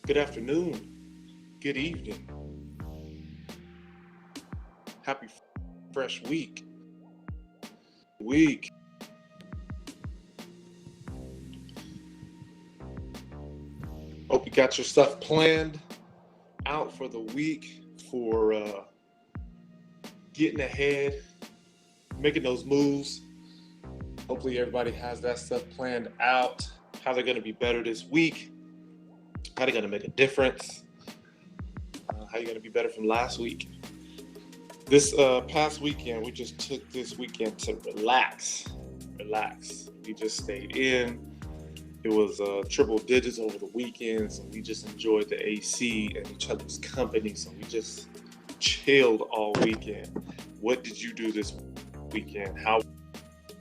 Good afternoon, good evening, happy fresh week. Hope you got your stuff planned out for the week, for getting ahead, making those moves. Hopefully everybody has that stuff planned out, how they're going to be better this week, how they're going to make a difference, how you're going to be better from last week. This past weekend, we just took this weekend to relax. We just stayed in. It was triple digits over the weekend, so we just enjoyed the AC and each other's company. So we just chilled all weekend. What did you do this weekend? How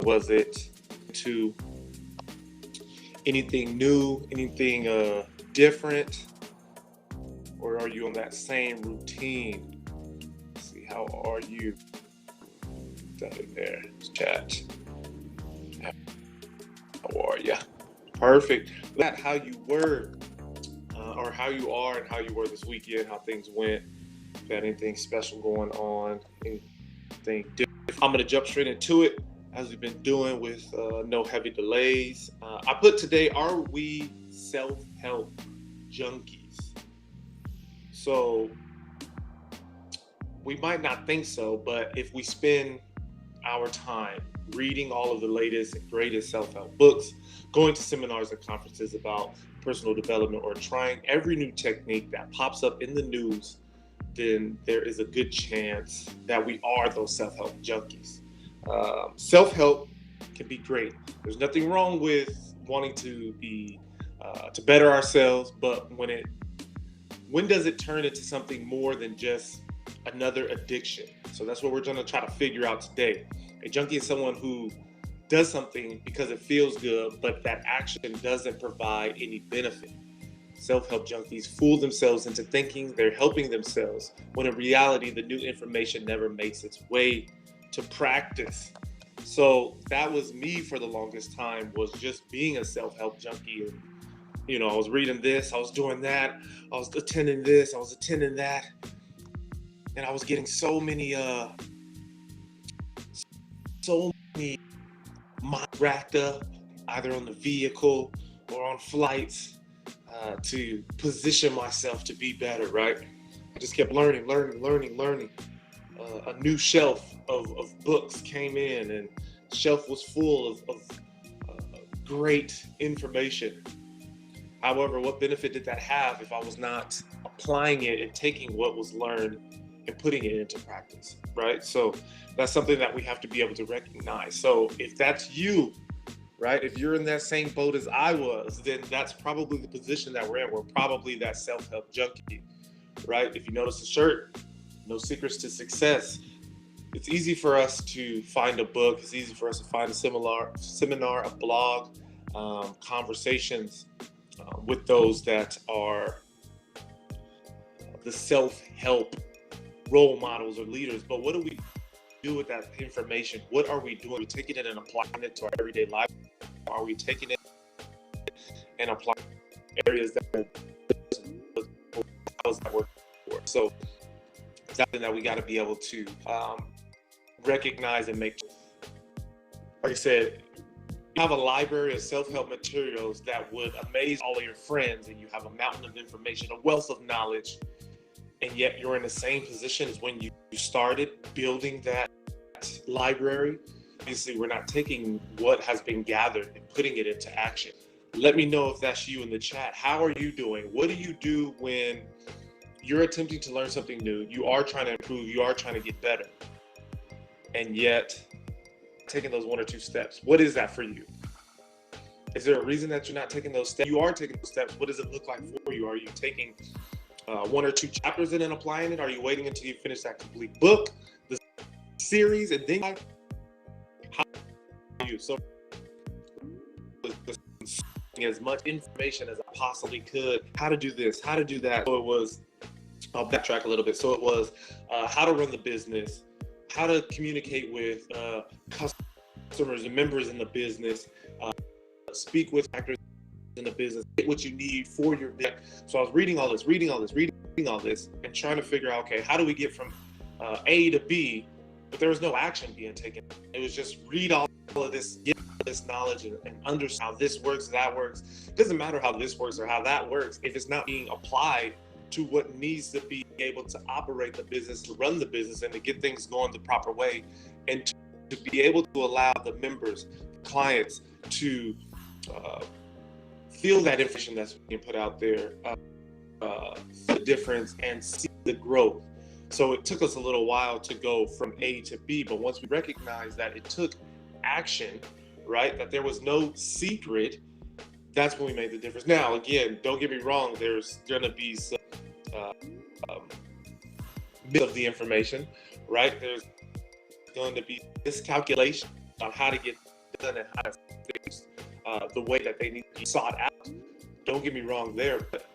was it? To anything new, anything different, or are you on that same routine? Let's see, how are you? That in there, chat. How are you? Perfect. That how you were, or how you are, and how you were this weekend. How things went. If you had anything special going on, anything different. I'm gonna jump straight into it, as we've been doing with no heavy delays. I put today, are we self-help junkies? So we might not think so, but if we spend our time reading all of the latest and greatest self-help books, going to seminars and conferences about personal development, or trying every new technique that pops up in the news, then there is a good chance that we are those self-help junkies. Self-help can be great. There's nothing wrong with wanting to be to better ourselves, but when does it turn into something more than just another addiction? So that's what we're going to try to figure out today. A junkie is someone who does something because it feels good, but that action doesn't provide any benefit. Self-help junkies fool themselves into thinking they're helping themselves, when in reality, the new information never makes its way to practice. So that was me for the longest time, was just being a self-help junkie. And, I was reading this, I was doing that, I was attending this, I was attending that. And I was getting so many minds racked up, either on the vehicle or on flights, to position myself to be better, right? I just kept learning. A new shelf of books came in, and the shelf was full of great information. However, what benefit did that have if I was not applying it and taking what was learned and putting it into practice, right? So that's something that we have to be able to recognize. So if that's you, right, if you're in that same boat as I was, then that's probably the position that we're in. We're probably that self-help junkie, right? If you notice the shirt, No Secrets to Success, it's easy for us to find a book. It's easy for us to find a seminar, a blog, conversations with those that are the self-help role models or leaders. But what do we do with that information? What are we doing? Are we taking it and applying it to our everyday life? Are we taking it and applying areas that work for? So it's something that we got to be able to recognize and make. Like I said, you have a library of self-help materials that would amaze all of your friends, and you have a mountain of information, a wealth of knowledge, and yet you're in the same position as when you started building that library. Obviously, we're not taking what has been gathered and putting it into action. Let me know if that's you in the chat. How are you doing? What do you do when you're attempting to learn something new? You are trying to improve, you are trying to get better, and yet taking those one or two steps. What is that for you? Is there a reason that you're not taking those steps? You are taking those steps. What does it look like for you? Are you taking one or two chapters and then applying it? Are you waiting until you finish that complete book, the series, and then how are you? So as much information as I possibly could, how to do this, how to do that. So it was, I'll backtrack a little bit. So it was how to run the business, how to communicate with customers and members in the business, speak with actors in a business, get what you need for your business. So I was reading all this, and trying to figure out, okay, how do we get from A to B? But there was no action being taken. It was just read all of this, get this knowledge, and understand how this works, that works. It doesn't matter how this works or how that works if it's not being applied to what needs to be able to operate the business, to run the business, and to get things going the proper way, and to be able to allow the members, clients, to feel that information that's being put out there, the difference, and see the growth. So it took us a little while to go from A to B, but once we recognized that it took action, right, that there was no secret, that's when we made the difference. Now, again, don't get me wrong, there's going to be some myth of the information, right? There's going to be miscalculation on how to get done and how to fix the way that they need to be sought out. Don't get me wrong there, but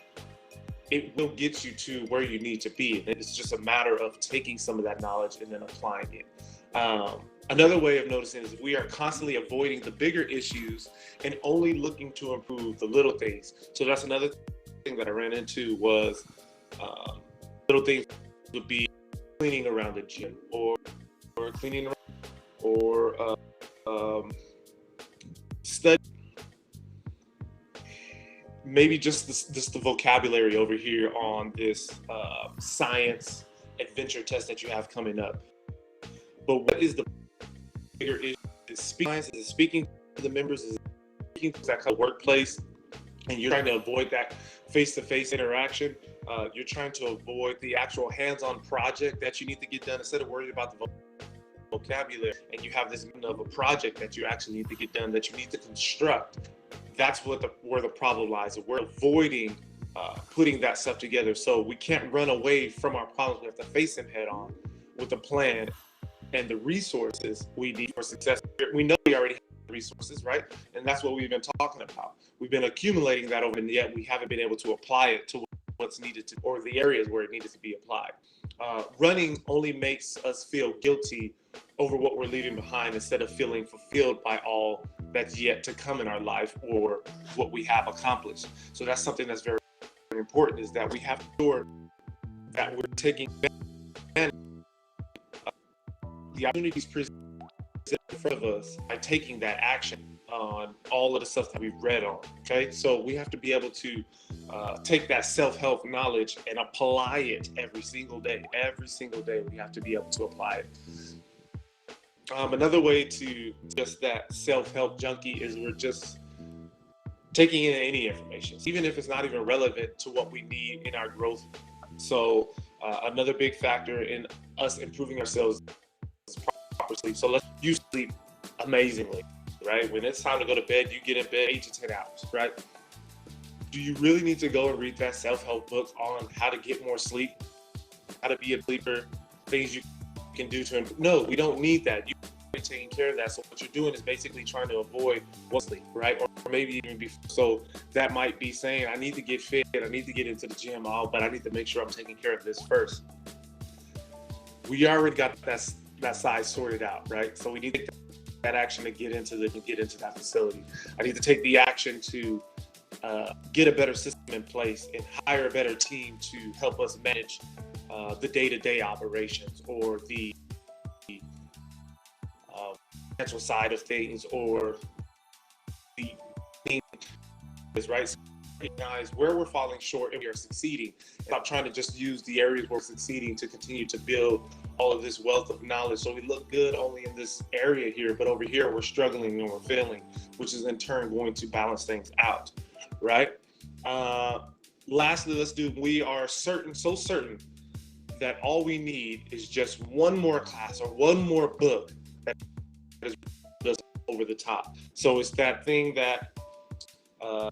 it will get you to where you need to be. And it's just a matter of taking some of that knowledge and then applying it. Another way of noticing is we are constantly avoiding the bigger issues and only looking to improve the little things. So that's another thing that I ran into was little things would be cleaning around the gym or cleaning around or study. Maybe just the vocabulary over here on this science adventure test that you have coming up. But what is the bigger issue? Is speaking to the members, is speaking to that kind of workplace, and you're trying to avoid that face-to-face interaction. You're trying to avoid the actual hands-on project that you need to get done instead of worrying about the vocabulary. And you have this of a project that you actually need to get done, that you need to construct. That's where the problem lies. We're avoiding putting that stuff together. So we can't run away from our problems. We have to face them head on with a plan and the resources we need for success. We know we already have the resources, right? And that's what we've been talking about. We've been accumulating that over, and yet we haven't been able to apply it to what's needed to, or the areas where it needed to be applied. Running only makes us feel guilty over what we're leaving behind instead of feeling fulfilled by all that's yet to come in our life or what we have accomplished. So that's something that's very, very important, is that we have to ensure that we're taking advantage of the opportunities presented in front of us by taking that action on all of the stuff that we've read on. Okay, so we have to be able to take that self-help knowledge and apply it every single day. Every single day we have to be able to apply it. Another way to just that self-help junkie is we're just taking in any information, even if it's not even relevant to what we need in our growth. So another big factor in us improving ourselves is proper sleep. So let's use sleep amazingly, right? When it's time to go to bed, you get in bed 8 to 10 hours, right? Do you really need to go and read that self-help book on how to get more sleep, how to be a sleeper, things you can do to improve? No, we don't need that. You're taking care of that. So what you're doing is basically trying to avoid sleep, right? Or maybe even before. So that might be saying, I need to get fit, I need to get into the gym, but I need to make sure I'm taking care of this first. We already got that side sorted out, right? So we need to take that action to get into that facility. I need to take the action to get a better system in place and hire a better team to help us manage the day-to-day operations or the financial side of things, or the things, right? So recognize where we're falling short and we are succeeding. Stop trying to just use the areas where we're succeeding to continue to build all of this wealth of knowledge. So we look good only in this area here, but over here we're struggling and we're failing, which is in turn going to balance things out, right? Lastly, we are so certain that all we need is just one more class or one more book that is just over the top. So it's that thing that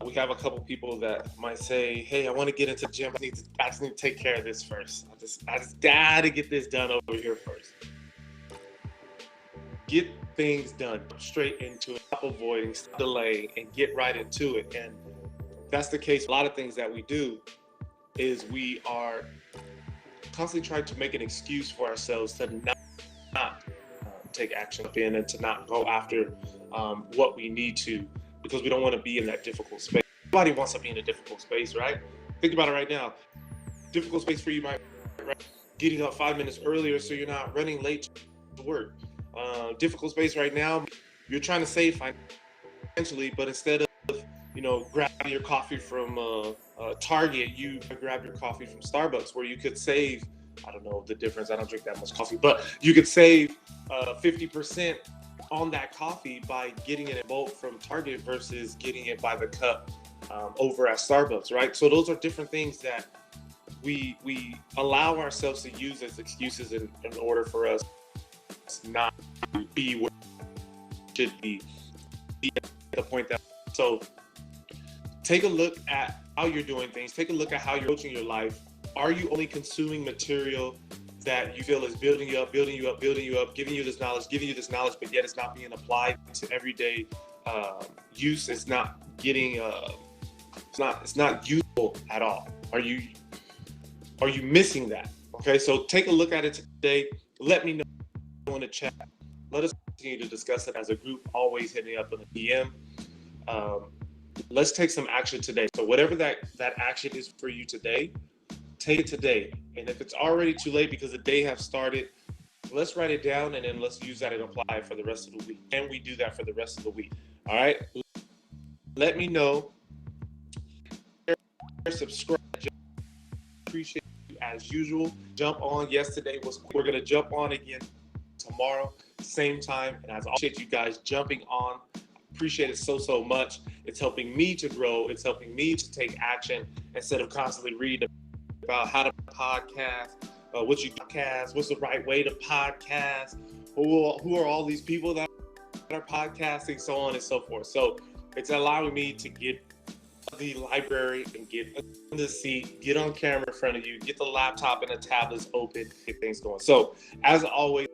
we have a couple people that might say, hey, I want to get into the gym. I just need to take care of this first. I just gotta get this done over here first. Get things done, straight into it, stop avoiding, stop delaying, and get right into it. And that's the case. A lot of things that we do is we are constantly trying to make an excuse for ourselves to not take action and to not go after what we need to, because we don't want to be in that difficult space. Nobody wants to be in a difficult space, right? Think about it right now. Difficult space for you might be getting up 5 minutes earlier so you're not running late to work. Difficult space right now. You're trying to save financially, but instead of grabbing your coffee from Target, you grab your coffee from Starbucks, where you could save, I don't know the difference, I don't drink that much coffee, but you could save 50% on that coffee by getting it in bulk from Target versus getting it by the cup over at Starbucks, right? So those are different things that we allow ourselves to use as excuses in order for us not to be where we should be at the point that. So take a look at how you're doing things. Take a look at how you're approaching your life. Are you only consuming material that you feel is building you up, giving you this knowledge, but yet it's not being applied to everyday use? It's not getting, it's not useful at all. Are you missing that? Okay, so take a look at it today. Let me know in the chat. Let us continue to discuss it as a group. Always hit me up in the DM. Let's take some action today. So whatever that action is for you today, take it today. And if it's already too late because the day has started, let's write it down and then let's use that and apply it for the rest of the week. Can we do that for the rest of the week? All right. Let me know. Subscribe. Appreciate you as usual. Jump on. Yesterday was cool. We're going to jump on again tomorrow, same time. And as I appreciate you guys jumping on. Appreciate it so much. It's helping me to grow. It's helping me to take action instead of constantly reading about how to podcast, what's the right way to podcast, who are all these people that are podcasting, so on and so forth. So it's allowing me to get the library and get in the seat, get on camera in front of you, get the laptop and the tablets open, get things going. So as always,